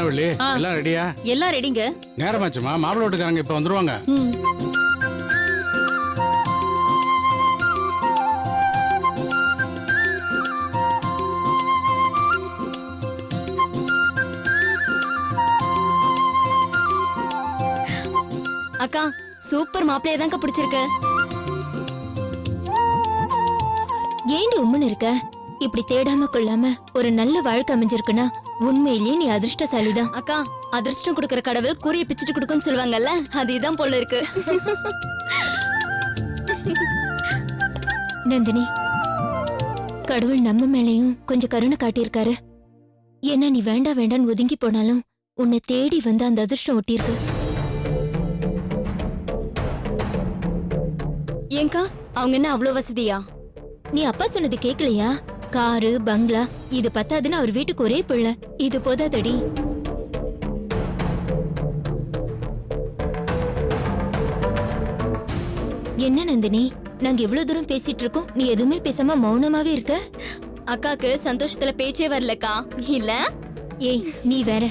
என்ன வள்ளி, எல்லாம் ரெடியா? எல்லாம் ரெடிங்க. நேரமாச்சுமா, மாப்பிள்ளை வீட்டுக்காரங்க இப்ப வந்துருவாங்க. அக்கா சூப்பர் மாப்பிள்ளைய தான்க்கா பிடிச்சிருக்கு. ஏண்டி உம்முன்னு இருக்க? இப்படி தேடாம கொள்ளாம ஒரு நல்ல வாழ்க்கை அமைஞ்சிருக்குன்னா உண்மையிலேயே நீ அதிர்ஷ்டசாலிதான். அக்கா, அதிர்ஷ்டம் கொடுக்கற கடவுள் கூறிய பிச்சுட்டு கொடுக்குன்னு சொல்லுவாங்கல்ல, அது இதான் போல இருக்கு. நந்தினி, கடவுள் நம்ம மேலையும் கொஞ்சம் கருணை காட்டியிருக்காரு. ஏன்னா நீ வேண்டாம் வேண்டான்னு ஒதுங்கி போனாலும் உன்னை தேடி வந்து அந்த அதிர்ஷ்டம் ஒட்டியிருக்கு. ஏங்கா, அவங்க என்ன அவ்வளவு வசதியா? நீ அப்பா சொன்னது கேக்கலையா? காரு, பங்களா, இது பத்தாதுன்னு அவர் வீட்டுக்கு ஒரே பிள்ளை. இது போதாதடி. என்ன நந்தினி, நாங்க இவ்வளவு தூரம் பேசிட்டு இருக்கோம், நீ எதுவுமே பேசாம மௌனமாவே இருக்க? அக்காக்கு சந்தோஷத்துல பேச்சே வரலக்கா. இல்ல ஏய், நீ வேற.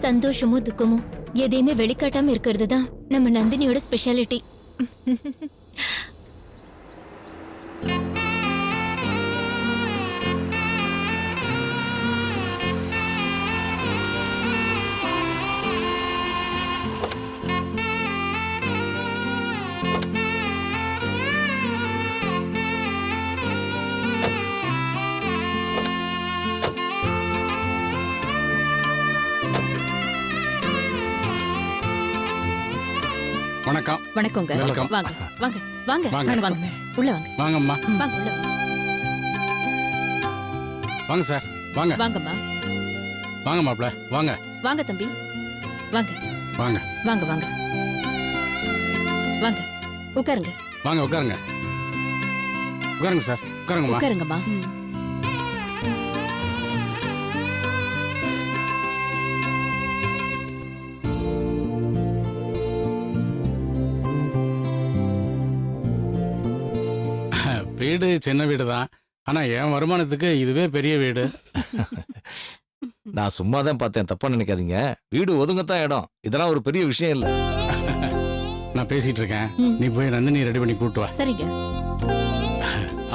சந்தோஷமோ துக்கமோ எதையுமே வெளிக்காட்டாம இருக்கிறது தான் நம்ம நந்தினியோட ஸ்பெஷாலிட்டி. வணக்கம். வணக்கங்க. வெல்கம். வாங்க வாங்க வாங்க வாங்க. வாங்க உள்ள வாங்க. வாங்கம்மா. வாங்க உள்ள வாங்க சார், வாங்க. வாங்கம்மா. வாங்க மாப்பிள்ள, வாங்க. வாங்க தம்பி, வாங்க வாங்க. வாங்க வாங்க வாங்க. உட்காருங்க. வாங்க உட்காருங்க. உட்காருங்க சார், உட்காருங்கம்மா. உட்காருங்கம்மா. வீடு சின்ன வீடு தான், ஆனா என் வருமானத்துக்கு இதுவே பெரிய வீடு. நான் சும்மா தான் பார்த்தேன், தப்பா நினைக்காதீங்க. வீடு ஒதுங்கத்தான் இடம், இதெல்லாம் ஒரு பெரிய விஷயம் இல்ல. நான் பேசிட்டு இருக்கேன், நீ போய் நந்தினி ரெடி பண்ணி கூட்டு வா. சரிங்க.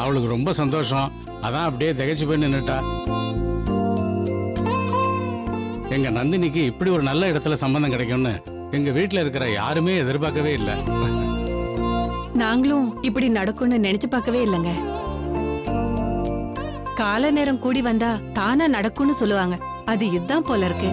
அவளுக்கு ரொம்ப சந்தோஷம், அதான் அப்படியே திகைச்சு போய் நின்னுட்டா. எங்க நந்தினிக்கு இப்படி ஒரு நல்ல இடத்துல சம்பந்தம் கிடைக்கும்னு எங்க வீட்டுல இருக்கிற யாருமே எதிர்பார்க்கவே இல்லை. நாங்களும் இப்படி நடக்கும்னு நினைச்சு பார்க்கவே இல்லைங்க. கால நேரம் கூடி வந்தா தானா நடக்கும்னு சொல்லுவாங்க, அது இதுதான் போல இருக்கு.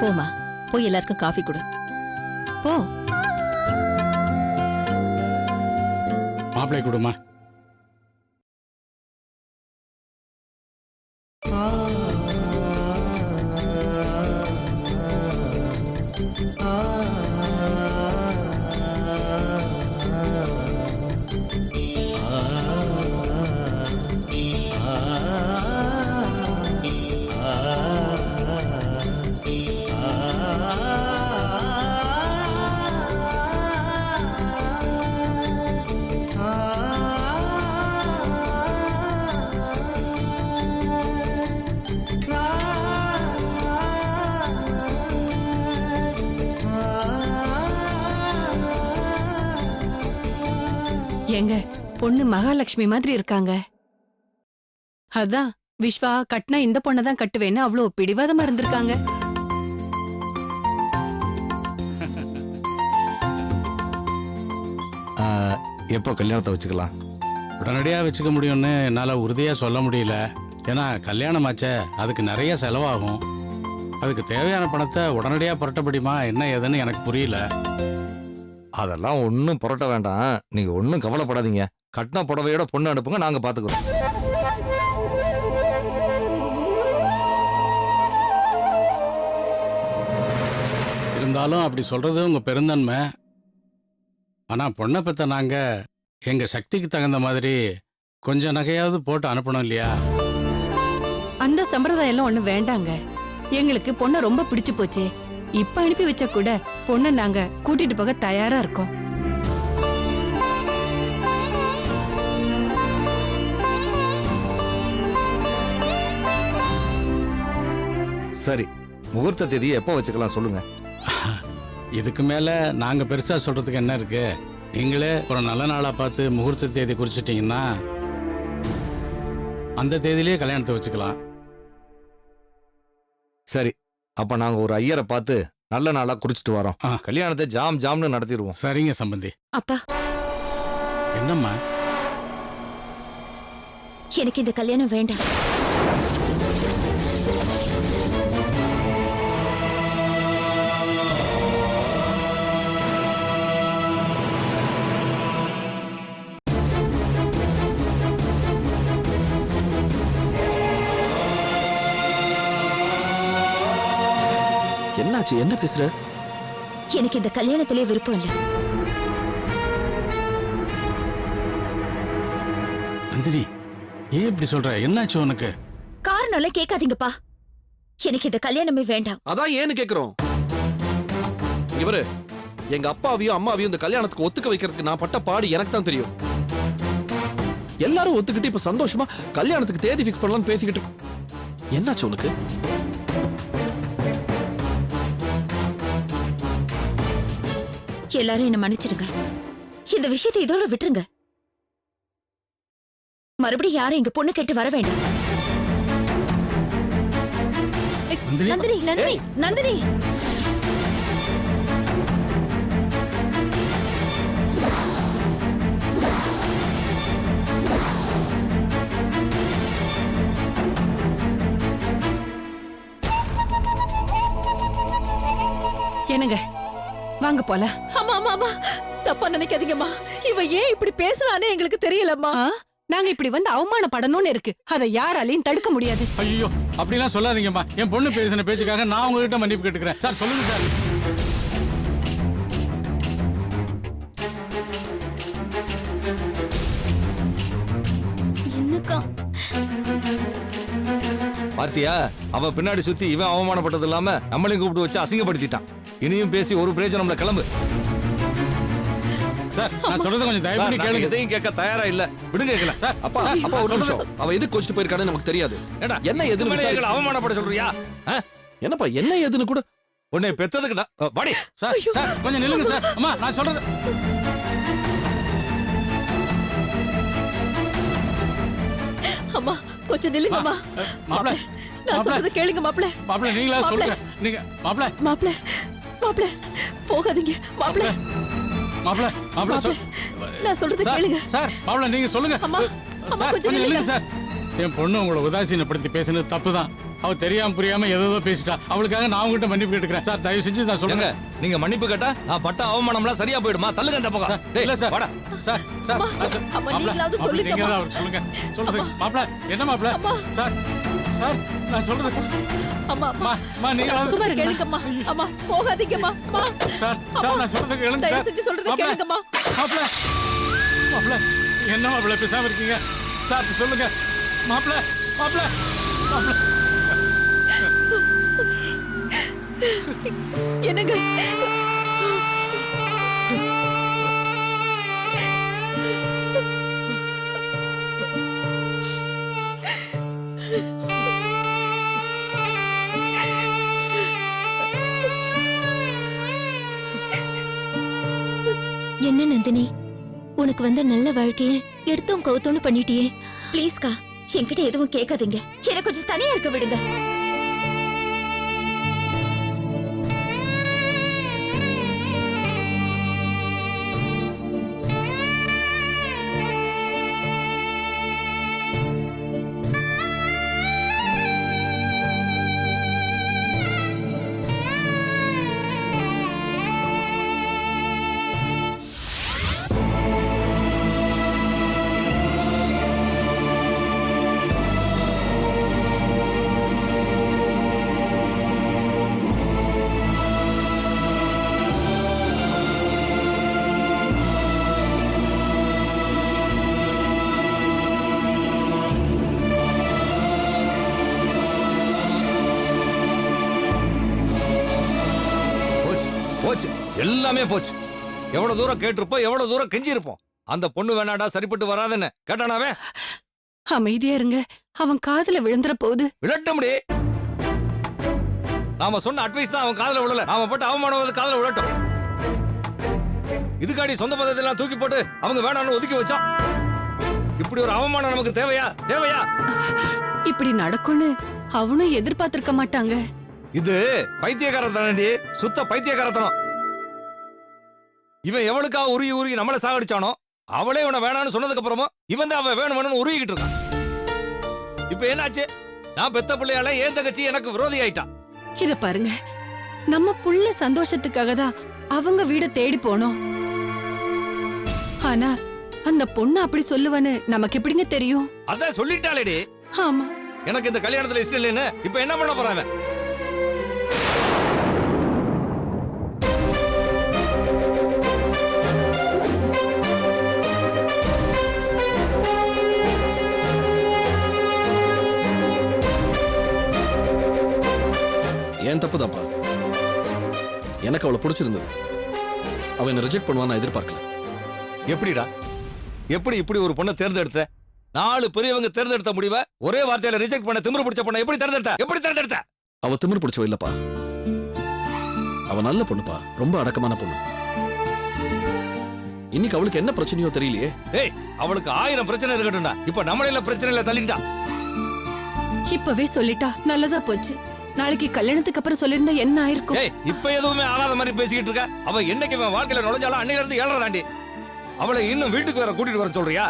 போமா, போய் எல்லாருக்கும் காஃபி கொடு. போ. மாப்பிள்ளை கொடுமா. எங்க பொண்ணு மகாலட்சுமி மாதிரி இருக்காங்க. அதான் விஸ்வா கட்டினா இந்த பொண்ணை தான் கட்டுவேன்னு அவ்வளவு பிடிவாதமா இருந்திருக்காங்க. எப்போ கல்யாணத்தை வச்சுக்கலாம்? உடனடியாக வச்சுக்க முடியும்னு என்னால் உறுதியாக சொல்ல முடியல. ஏன்னா கல்யாணம் ஆச்சே, அதுக்கு நிறைய செலவாகும். அதுக்கு தேவையான பணத்தை உடனடியாக புரட்ட முடியுமா என்ன ஏதுன்னு எனக்கு புரியல. அதெல்லாம் ஒன்றும் புரட்ட வேண்டாம், நீங்க ஒன்றும் கவலைப்படாதீங்க. கட்டின புடவையோட பொண்ணு அனுப்புங்க, நாங்க பாத்துக்கிறோம். இருந்தாலும் அப்படி சொல்றது உங்க பெருந்தன்மை. ஆனா பொண்ணை பெத்த நாங்க எங்க சக்திக்கு தகுந்த மாதிரி கொஞ்சம் நகையாவது போட்டு அனுப்பணும் இல்லையா? அந்த சம்பிரதாயம் எல்லாம் ஒண்ணு வேண்டாங்க. எங்களுக்கு பொண்ணை ரொம்ப பிடிச்சு போச்சு. இப்ப அனுப்பி வச்ச கூட பொண்ணை நாங்க கூட்டிட்டு போக தயாரா இருக்கோம். சரி, முகூர்த்த தேதியை எப்போ வச்சுக்கலாம் சொல்லுங்க. இதுக்கு மேல நாங்க பெருசா சொல்றதுக்கு என்ன இருக்கு? நீங்களே ஒரு நல்ல நாளா பார்த்து முகூர்த்த தேதி குறிச்சிட்டீங்கன்னா அந்த தேதியிலேயே கல்யாணத்தை வச்சுக்கலாம். சரி, அப்ப நாங்க ஒரு ஐயரை பார்த்து நல்ல நாளா குறிச்சிட்டு வரோம். ஆ. கல்யாணத்தை ஜாம் ஜாம்னு நடத்திடுவோம். சரிங்க சம்பந்தி. அப்பா, என்னம்மா? எனக்கு இந்த கல்யாணம் வேண்டாம். என்னாச்சு? என்ன பேசுற? எனக்கு இந்த கல்யாணத்திலே விருப்பம் இல்ல. நந்தினி, ஏன் இப்படி சொல்ற? என்னாச்சு உனக்கு? காரணம் எல்லாம் கேட்காதீங்கப்பா. எனக்கு இந்த கல்யாணமே வேண்டாம். அதான் ஏன்னு கேக்குறோம். இவரு எங்க அப்பாவையும் அம்மாவையும் இந்த கல்யாணத்துக்கு ஒத்துக்க வைக்கிறதுக்கு நான் பட்ட பாடு எனக்கு தான் தெரியும். எல்லாரும் ஒத்துக்கிட்டு இப்ப சந்தோஷமா கல்யாணத்துக்கு தேதி ஃபிக்ஸ் பண்ணலாம்னு பேசிக்கிட்டு இருக்கோம். என்னாச்சு உனக்கு? எல்லாரும் என்ன மன்னிச்சிடுங்க. இந்த விஷயத்தை இதோட விட்டுருங்க. மறுபடியும் யாரும் இங்க பொண்ணு கேட்டு வர வேண்டாம். நந்தினி, நந்தினி, நந்தினி, நந்தினி. என்னங்க, வாங்க போலாம். ஆமா ஆமா ஆமா, தப்பா நினைக்காதீங்கம்மா. இவ ஏன் இப்படி பேசுறானே எங்களுக்கு தெரியலம்மா. நாங்க இப்படி வந்து அவமானப்படணும்னு இருக்கு. அதை யாராலையும் தடுக்க முடியாது. ஐயோ அப்படிலாம் சொல்லாதீங்கம்மா. என் பொண்ணு பேசின பேச்சுக்காக நான் உங்ககிட்ட மன்னிப்பு கேட்டுக்கிறேன். சார் சொல்லுங்க சார். என்னக்கா? பாத்தியா, அவன் பின்னாடி சுத்தி இவன் அவமானப்பட்டது இல்லாம நம்மளையும் கூப்பிட்டு வச்சு அசிங்கப்படுத்திட்டான். இனியும் பேசி ஒரு பிரயோஜனம்ல, கிளம்பு. சார் நான் சொல்றது கொஞ்சம் தயவு சார், பண்ணி நாங்க கேளுங்க. எதையும் கேட்க தயாரா இல்ல. விடுங்க எங்களை. அப்பா அப்பா ஒரு நிமிஷம். அவ எதுக்கு கோச்சிட்டு போயிருக்கான்னு நமக்கு தெரியாது. ஏடா, என்ன எதுன்னு எங்களை விசாரி- அவமானப்பட சொல்றியா? என்னப்பா என்ன ஏதுன்னு கூட உன்னை பெத்ததுக்கு பாடி. சார் சார் கொஞ்சம் நில்லுங்க சார். அம்மா நான் சொல்றது. அம்மா கொஞ்சம் நில்லுங்கம்மா. மாப்பிள நான் சொல்றது கேளுங்க மாப்ள. மாப்பிள நீங்களா சொல்லுங்க. நீங்க மாப்பிள மாப்ள மாப்ள போகாதீங்க மாப்ள. மாப்பிள மாப்பிள சொல். நான் சொல்றது சார், கேளுங்க. சார் மாப்பிள நீங்க சொல்லுங்க. அம்மா, அம்மா, சார் கொஞ்சம் கொஞ்சம் நில்லுங்க நில்லுங்க. சார். என் பொண்ணு உங்களை உதாசீனப்படுத்தி பேசினது தப்பு தான். அவ தெரியாம புரியாம ஏதோ பேசிட்டா. அவளுக்காக நான் உங்ககிட்ட மன்னிப்பு கேட்டுக்கிறேன். சார் தயவு செஞ்சு நான் ஏங்க, சொல்லுங்க. நீங்க மன்னிப்பு கேட்டா நான் பட்ட அவமானம்லாம் சரியா போயிடுமா? தள்ளுங்க இந்த பக்கம். டேய், இல்ல சார். வாடா. சார் சார் அம்மா, சார், அம்மா, மாப்பிள, நீங்களாவது மாப்பிள, சொல்லுங்க, நீங்க அம்மா. தான் அவருக்கு சொல்லுங்க. சொல்றது மாப்பிள என்ன மாப்பிள? அம்மா. சார் சார் நான் சொல்றது. அம்மா அம்மா மா நீங்களாவது சும்மா கேளுங்கம்மா. அம்மா போகாதீங்கம்மா. அம்மா சார் சார் நான் சொல்றது கேளுங்க தயவு சார். செஞ்சு சொல்றதை மாப்பிள, கேளுங்கம்மா. மாப்பிள மாப்பிள என்ன மாப்பிள பேசாம இருக்கீங்க? சார் சொல்லுங்க. மாப்பிள மாப்பிள மாப்பிள என்னங்க என்ன நந்தினி, உனக்கு வந்த நல்ல வாழ்க்கைய எடுத்தும் கவுத்தோன்னு பண்ணிட்டியே. ப்ளீஸ்க்கா, என்கிட்ட எதுவும் கேட்காதீங்க. எனக்கு கொஞ்சம் தனியா இருக்க விடுங்க. போச்சு, எல்லாமே போச்சு. எவ்வளவு தூரம் கேட்டிருப்போம், எவ்வளவு தூரம் கெஞ்சி இருப்போம். அந்த பொண்ணு வேணாடா, சரிப்பட்டு வராதுன்னு கேட்டானாவே. அமைதியா இருங்க, அவன் காதுல விழுந்துற போகுது. விழட்ட முடியே. நாம சொன்ன அட்வைஸ் தான் அவன் காதுல விழல. நாம போட்டு அவமானம் காதுல விழட்டும். இதுக்காடி சொந்த பதத்தெல்லாம் தூக்கி போட்டு அவங்க வேணாம்னு ஒதுக்கி வச்சா? இப்படி ஒரு அவமானம் நமக்கு தேவையா? தேவையா? இப்படி நடக்கும்னு அவனும் எதிர்பார்த்திருக்க மாட்டாங்க. இது பைத்தியக்காரத்தனடி, சுத்த பைத்தியக்காரத்தனம். இவன் எவனுக்காக உருகி உருகி நம்மளை சாகடிச்சானோ அவளே இவனை வேணான்னு சொன்னதுக்கு அப்புறமும் இவன் தான் அவன் வேணும் வேணும்னு உருகிட்டு இருக்கான். இப்ப என்னாச்சு? நான் பெத்த பிள்ளையால ஏன் தங்கச்சி எனக்கு விரோதி ஆயிட்டான். இத பாருங்க, நம்ம புள்ள சந்தோஷத்துக்காக தான் அவங்க வீட தேடி போனோம். ஆனா அந்த பொண்ணு அப்படி சொல்லுவான்னு நமக்கு எப்படிங்க தெரியும்? அதான் சொல்லிட்டாளேடி. ஆமா, எனக்கு இந்த கல்யாணத்துல இஷ்டம் இல்லைன்னு. இப்ப என்ன பண்ண போறான்? ஏன் தப்பு தான்ப்பா. எனக்கு அவளை பிடிச்சிருந்தது. அவன் என்ன ரிஜெக்ட் பண்ணுவான்னு நான் எதிர்பார்க்கல. எப்படிடா? எப்படி இப்படி ஒரு பொண்ணை தேர்ந்தெடுத்த? 4 பெரியவங்க தேர்ந்தெடுத்த முடிவை ஒரே வார்த்தையில ரிஜெக்ட் பண்ண திமிரு பிடிச்ச பொண்ணை எப்படி தேர்ந்தெடுத்த? எப்படி தேர்ந்தெடுத்த? அவ திமிரு பிடிச்சவ இல்லப்பா. அவ நல்ல பொண்ணுப்பா, ரொம்ப அடக்கமான பொண்ணு. இன்னைக்கு அவளுக்கு என்ன பிரச்சனையோ தெரியலையே. ஏய், அவளுக்கு 1000 பிரச்சனை இருக்கட்டும்டா. இப்ப நம்மள பிரச்சனையில தள்ளிட்டா. இப்பவே சொல்லிட்டா நல்லதா போச்சு. நாளைக்கு கல்யாணத்துக்கு அப்புறம் சொல்லிருந்தா என்ன ஆயிருக்கும்? ஏய், இப்ப எதுவுமே ஆகாத மாதிரி பேசிக்கிட்டு இருக்க. அவ என்னைக்கு இவன் வாழ்க்கையில நுழைஞ்சாலும் அன்னையில இருந்து ஏழறாண்டி. அவளை இன்னும் வீட்டுக்கு வேற கூட்டிட்டு வர சொல்றியா?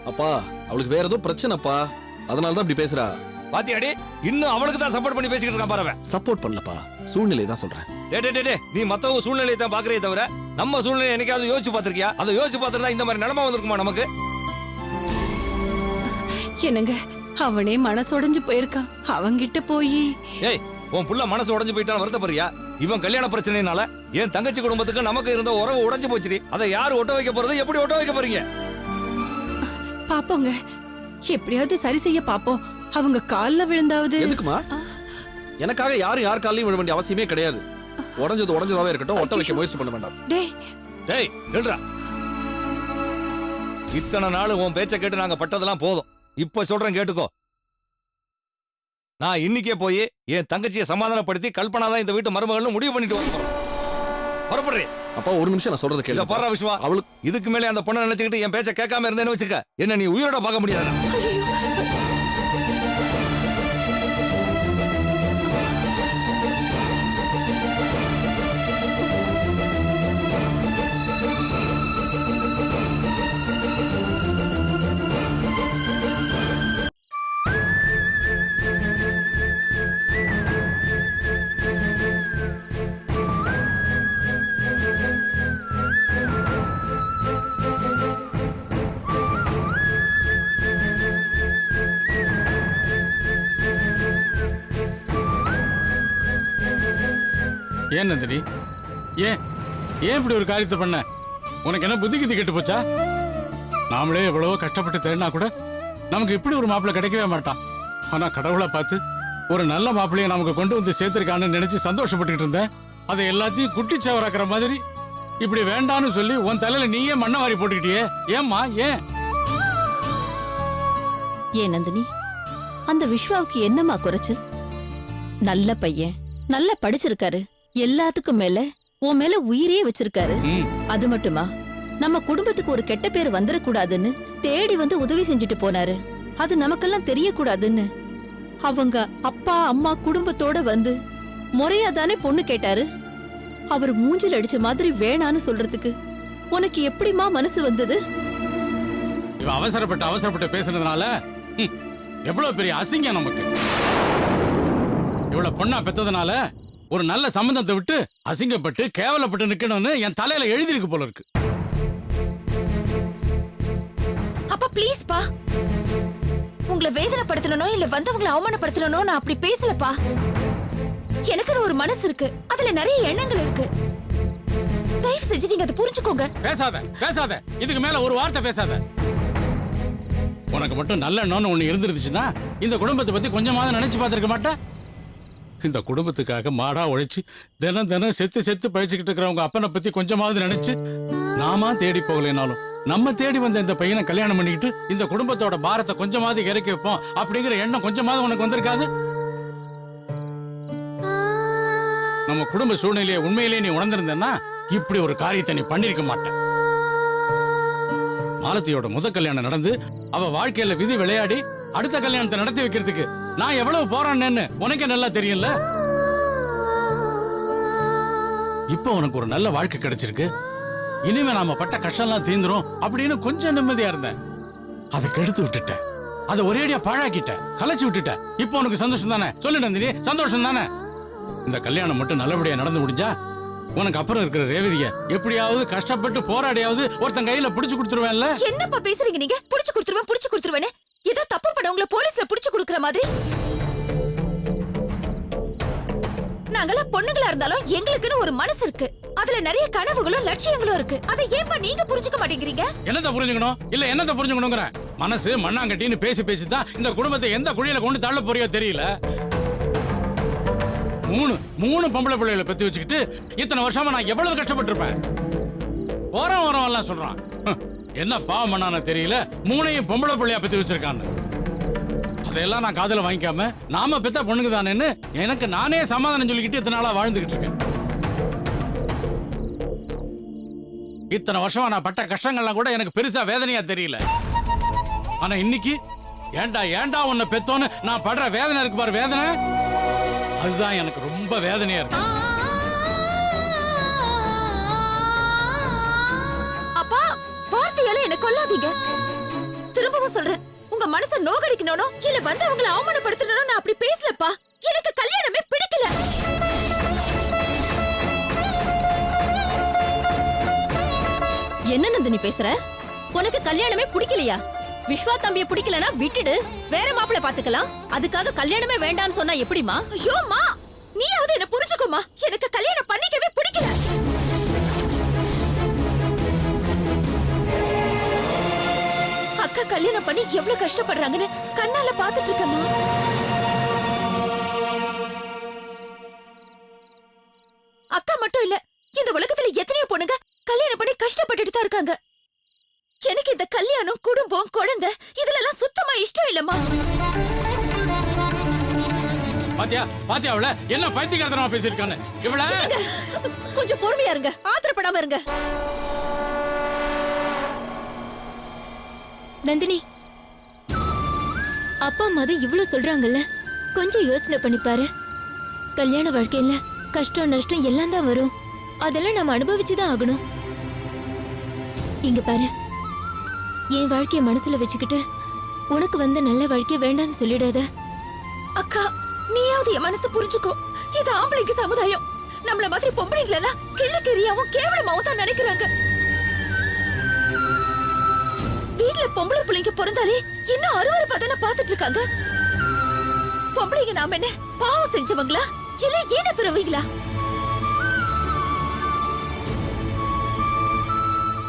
அப்பா, அவளுக்கு வேற ஏதோ பிரச்சனைப்பா, அதனால தான் இப்படி பேசுறா. பாத்தியாடி, இன்னும் அவளுக்கு தான் சப்போர்ட் பண்ணி பேசிக்கிட்டு இருக்கான் பாரு. சப்போர்ட் பண்ணலப்பா, சூழ்நிலை தான் சொல்றேன். நீ மத்தவங்க சூழ்நிலையை தான் பாக்குறே தவிர நம்ம சூழ்நிலை என்னைக்காவது யோசிச்சு பாத்திருக்கியா? அதை யோசிச்சு பார்த்திருந்தா இந்த மாதிரி நிலைமை வந்திருக்குமா நமக்கு? என்னங்க, அவனே மனசொடைஞ்சு போயிருக்கான். அவங்கிட்ட போய் ஏய், உன் புள்ள மனசு உடைஞ்சு போயிட்டான்னு வருத்தப்படுறியா? இவன் கல்யாண பிரச்சனைனால என் தங்கச்சி குடும்பத்துக்கு நமக்கு இருந்த உறவு உடைஞ்சு போச்சுடி. அதை யாரு ஒட்ட வைக்க போறது? எப்படி ஒட்ட வைக்க போறீங்க? பாப்போங்க, எப்படியாவது சரி செய்ய பாப்போம். அவங்க கால்ல விழுந்தாவது. எதுக்குமா? எனக்காக யாரும் யார் காலையும் விழ வேண்டிய அவசியமே கிடையாது. உடஞ்சது உடஞ்சதாவே இருக்கட்டும், ஒட்ட வைக்க முயற்சி பண்ண வேண்டாம். டேய் நில்றா. இத்தனை நாள் உன் பேச்ச கேட்டு நாங்க பட்டதெல்லாம் போதும். இப்ப சொல்றேன் கேட்டுக்கோ. நான் இன்னைக்கே போய் என் தங்கச்சியை சமாதானப்படுத்தி கல்பனா தான் இந்த வீட்டு மருமகள்னு முடிவு பண்ணிட்டு வரணும். புறப்படுறேன். அப்பா, ஒரு நிமிஷம் நான் சொல்றது கேளு. பாரா விஸ்வா, அவளுக்கு இதுக்கு மேலே அந்த பொண்ணை நினைச்சுக்கிட்டு என் பேச்ச கேட்காம இருந்தேன்னு வச்சுக்க, என்ன நீ உயிரோட பார்க்க முடியாது. ஏன் நந்தினி, ஏன் ஏன் இப்படி ஒரு காரியத்தை பண்ண? உனக்கு என்ன புத்தி கித்தி கெட்டு போச்சா? நாமளே எவ்வளவோ கஷ்டப்பட்டு தேடினா கூட நமக்கு இப்படி ஒரு மாப்பிள்ளை கிடைக்கவே மாட்டான். ஆனா கடவுளை பார்த்து ஒரு நல்ல மாப்பிள்ளையை நமக்கு கொண்டு வந்து சேர்த்திருக்கான்னு நினைச்சு சந்தோஷப்பட்டுக்கிட்டு இருந்தேன். அதை எல்லாத்தையும் குட்டிச்சவராக்குற மாதிரி இப்படி வேண்டான்னு சொல்லி உன் தலையில நீயே மண்ணை வாரி போட்டுக்கிட்டியே. ஏம்மா ஏன்? ஏன் நந்தினி, அந்த விஸ்வாவுக்கு என்னம்மா குறைச்சல்? நல்ல பையன், நல்லா படிச்சிருக்காரு, எல்லாத்துக்கும் மேல உன் மேல உயிரே வச்சிருக்காரு. அது மட்டுமா, நம்ம குடும்பத்துக்கு ஒரு கெட்ட பேர் வந்துடக்கூடாதுன்னு தேடி வந்து உதவி செஞ்சுட்டு போனாரு. அது நமக்கெல்லாம் தெரியக்கூடாதுன்னு அவங்க அப்பா அம்மா குடும்பத்தோட வந்து முறையா தானே பொண்ணு கேட்டாரு. அவர் மூஞ்சில் அடிச்ச மாதிரி வேணான்னு சொல்றதுக்கு உனக்கு எப்படிமா மனசு வந்தது? இவ அவசரப்பட்டு பேசுனதுனால எவ்வளவு பெரிய அசிங்கம் நமக்கு. இவ்வளவு பொண்ணா பெத்ததுனால ஒரு நல்ல சம்பந்தத்தை விட்டு அசிங்கப்பட்டு கேவலப்பட்டு நிக்கணும்னு என் தலையில எழுதிருக்கு போல இருக்கு. அப்பா ப்ளீஸ் பா, உங்களை வேதனைப்படுத்தணும் இல்ல வந்தவங்களை அவமானப்படுத்தணும் நான் அப்படி பேசலப்பா. எனக்குன்னு ஒரு மனசு இருக்கு, அதுல நிறைய எண்ணங்கள் இருக்கு. தயவு செஞ்சு நீங்க அதை புரிஞ்சுக்கோங்க. பேசாத, இதுக்கு மேல ஒரு வார்த்தை பேசாத. உனக்கு மட்டும் நல்ல எண்ணம்னு ஒண்ணு இருந்துருச்சுன்னா இந்த குடும்பத்தை பத்தி கொஞ்சமாவது நினைச்சு பார்த்திருக்க மாட்டா? இந்த குடும்பத்துக்காக மாடா உழைச்சு தினம் தினம் செத்து செத்து பழிச்சுக்கிட்டு இருக்கிறவங்க அப்பனை பத்தி கொஞ்சமாவது நினைச்சு நாமா தேடி போகலைனாலும் நம்ம தேடி வந்த இந்த பையனை கல்யாணம் பண்ணிக்கிட்டு இந்த குடும்பத்தோட பாரத்தை கொஞ்சமாவது இறக்கி வைப்போம் அப்படிங்கிற எண்ணம் கொஞ்சமாவது உனக்கு வந்திருக்காது? நம்ம குடும்ப சூழ்நிலையை உண்மையிலேயே நீ உணர்ந்திருந்தேன்னா இப்படி ஒரு காரியத்தை நீ பண்ணிருக்க மாட்டேன். மாலத்தியோட முத கல்யாணம் நடந்து அவ வாழ்க்கையில விதி விளையாடி அடுத்த கல்யாணத்தை நடத்தி வைக்கிறதுக்கு நான் எவ்வளவு போறான்னு உனக்கே நல்லா தெரியும்ல. இப்ப உனக்கு ஒரு நல்ல வாழ்க்கை கிடைச்சிருக்கு, இனிமே நாம பட்ட கஷ்டம்லாம் தீந்துரும் அப்படின்னு கொஞ்சம் நிம்மதியா இருந்தேன். அதை கெடுத்து விட்டுட்டேன், அதை ஒரேடியா பாழாக்கிட்டேன், கலைச்சு விட்டுட்டேன். இப்போ உனக்கு சந்தோஷம் தானே? சொல்லு நந்தினி, சந்தோஷம் தானே? இந்த கல்யாணம் மட்டும் நல்லபடியா நடந்து முடிஞ்சா உனக்கு அப்புறம் இருக்கிற ரேவதிய எப்படியாவது கஷ்டப்பட்டு போராடியாவது ஒருத்தன் கையில புடிச்சு கொடுத்துருவேன்ல. என்னப்பா பேசுறீங்க நீங்க? புடிச்சு கொடுத்துருவேன்னு ஏதோ தப்பு பண்ணவங்கள போலீஸ்ல புடிச்சு கொடுக்கற மாதிரி. நாங்கெல்லாம் பொண்ணுங்களா இருந்தாலும் எங்களுக்குன்னு ஒரு மனசு இருக்கு, அதுல நிறைய கனவுகளும் லட்சியங்களும் இருக்கு. அதை ஏன்பா நீங்க புரிஞ்சுக்க மாட்டேங்கிறீங்க? என்னத்த புரிஞ்சுக்கணும்? இல்ல என்னத்த புரிஞ்சுக்கணுங்கிற? மனசு மண்ணாங்கட்டின்னு பேசி பேசிதான் இந்த குடும்பத்தை எந்த குழியில கொண்டு தள்ள போறியோ தெரியல. மூணு பொம்பளை பிள்ளைகளை பத்தி வச்சுக்கிட்டு இத்தனை வருஷமா நான் எவ்வளவு கஷ்டப்பட்டிருப்பேன். வரவன் எல்லாம் சொல்றான், என்ன பாவம் பண்ணானு தெரியல, மூணையும் பொம்பளை பிள்ளையா பத்தி வச்சிருக்கான்னு. அதையெல்லாம் நான் காதுல வாங்கிக்காம நாம பெத்த பொண்ணுங்க தானேன்னு எனக்கு நானே சமாதானம் சொல்லிக்கிட்டு இத்தனை நாளா வாழ்ந்துகிட்டு இருக்கேன். இத்தனை வருஷமா நான் பட்ட கஷ்டங்கள்லாம் கூட எனக்கு பெருசா வேதனையா தெரியல. ஆனா இன்னைக்கு ஏண்டா உன்னை பெத்தோன்னு நான் படுற வேதனை இருக்கு பாரு, வேதனை அதுதான் எனக்கு ரொம்ப வேதனையா இருக்கு. அப்பா, வார்த்தையால என்ன கொல்லாதீங்க. திரும்பவும் சொல்றேன், உங்க மனச நோகடிக்கணும் இல்ல வந்தவங்களை அவமானப்படுத்தணும் நான் அப்படி பேசலப்பா. எனக்கு கல்யாணமே பிடிக்கல. என்ன நந்தினி பேசுற? உனக்கு கல்யாணமே பிடிக்கலையா? விஸ்வா தம்பிய பிடிக்கலனா விட்டுடு, வேற மாப்பிள்ளை பாத்துக்கலாம். அதுக்காக கல்யாணமே வேண்டான்னு சொன்னா எப்படிமா? ஐயோ மா, நீயாவது என்ன புரிஞ்சுக்கோமா. எனக்கு கல்யாணம் பண்ணிக்கவே பிடிக்கல. அக்கா கல்யாணம் பண்ணி எவ்வளவு கஷ்டப்படுறாங்கன்னு கண்ணால பாத்துட்டு இருக்கேம்மா. அக்கா மட்டும் இல்ல, இந்த உலகத்துல எத்தனையோ பொண்ணுங்க கல்யாணம் பண்ணி கஷ்டப்பட்டுட்டு தான் இருக்காங்க. எனக்கு இந்த கல்யாணம், குடும்பம், குழந்தை இதுல சுத்தமா இஷ்டம் இல்லம்மா. பாத்தியா அவள என்ன பைத்தியக்காரத்தனமா பேசிருக்கானே. இவள கொஞ்சம் பொறுமையா இருங்க, ஆத்திரப்படாம இருங்க. நந்தினி, அப்பா அம்மா தான் இவ்வளவு சொல்றாங்கல்ல, கொஞ்சம் யோசனை பண்ணி பாரு. கல்யாண வாழ்க்கையில கஷ்டம் நஷ்டம் எல்லாம் தான் வரும், அதெல்லாம் நம்ம அனுபவிச்சுதான் ஆகணும். இங்க பாரு, என் வாழ்க்கைய மனசுல வச்சுக்கிட்டு உனக்கு வந்த நல்ல வாழ்க்கைய வேண்டாம்னு சொல்லிடாத. அக்கா, நீயாவது என் மனசு புரிஞ்சுக்கோ. இது ஆம்பளைக்கு சமுதாயம். நம்மள மாதிரி பொம்பளைங்கள எல்லாம் கிள்ளக்கெரியாவும் கேவலமாவும் தான் நினைக்கிறாங்க. வீட்டுல பொம்பளை பிள்ளைங்க பிறந்தாலே இன்னும் அருவருப்பாதான பாத்துட்டு இருக்காங்க. பொம்பளைங்க நாம என்ன பாவம் செஞ்சவங்களா இல்ல ஏன பிறவீங்களா?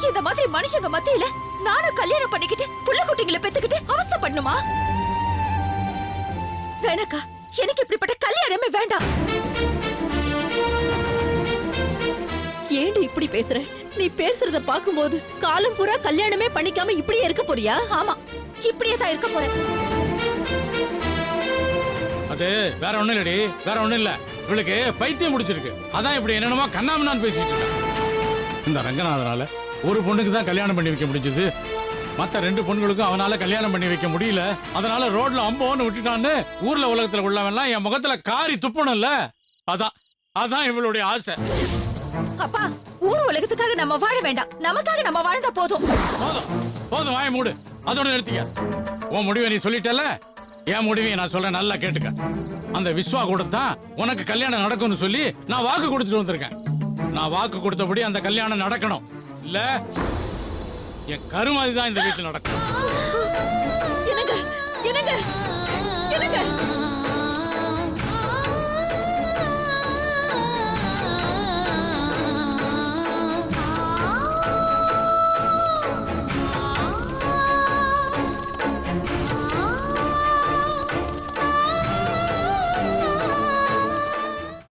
இந்த மாதிரி மனுஷங்க மத்தியில நானும் கல்யாணம் பண்ணிக்கிட்டு புள்ள குட்டிங்களை பெத்துக்கிட்டு அவஸ்தை பண்ணுமா? வேணக்கா, எனக்கு இப்படிப்பட்ட கல்யாணமே வேண்டாம். ஏண்டி இப்படி பேசுற? நீ பேசுறத பாக்கும்போது காலம் பூரா கல்யாணமே பண்ணிக்காம இப்படியே இருக்க போறியா? ஆமா, இப்படியே தான் இருக்க போறேன். அது வேற ஒண்ணும் இல்லடி, வேற ஒண்ணும் இல்ல. இவளுக்கு பைத்தியம் முடிச்சிருக்கு, அதான் இப்படி என்னென்னமோ கண்ணாமண்ணான்னு பேசிட்டு இருக்கா. இந்த ரங்கநாதனால ஒரு பொண்ணுக்கு தான் கல்யாணம் பண்ணி வைக்க முடிஞ்சது, மத்த 2 பொண்ணுகளுக்கும் அவனால கல்யாணம் பண்ணி வைக்க முடியல. அதனால ரோட்ல அம்போன்னு விட்டுட்டான்னு ஊர்ல உலகத்துல உள்ளவன்லாம் என் முகத்துல காரி துப்பணும்ல. அதான் இவளுடைய ஆசை. அப்பா, ஊர் உலகத்துக்காக நம்ம வாழ வேண்டாம், நமக்காக நம்ம வாழ்ந்தா போதும். போதும், வாய மூடு, அதோட நிறுத்திக்க. உன் முடிவை நீ சொல்லிட்டல, என் முடிவை நான் சொல்றேன், நல்லா கேட்டுக்க. அந்த விஸ்வா கூட தான் உனக்கு கல்யாணம் நடக்கும்னு சொல்லி நான் வாக்கு கொடுத்துட்டு வந்திருக்கேன். நான் வாக்கு கொடுத்தபடி அந்த கல்யாணம் நடக்கணும். இல்ல என் கருமாதி தான் இந்த வீட்டில் நடக்கும்.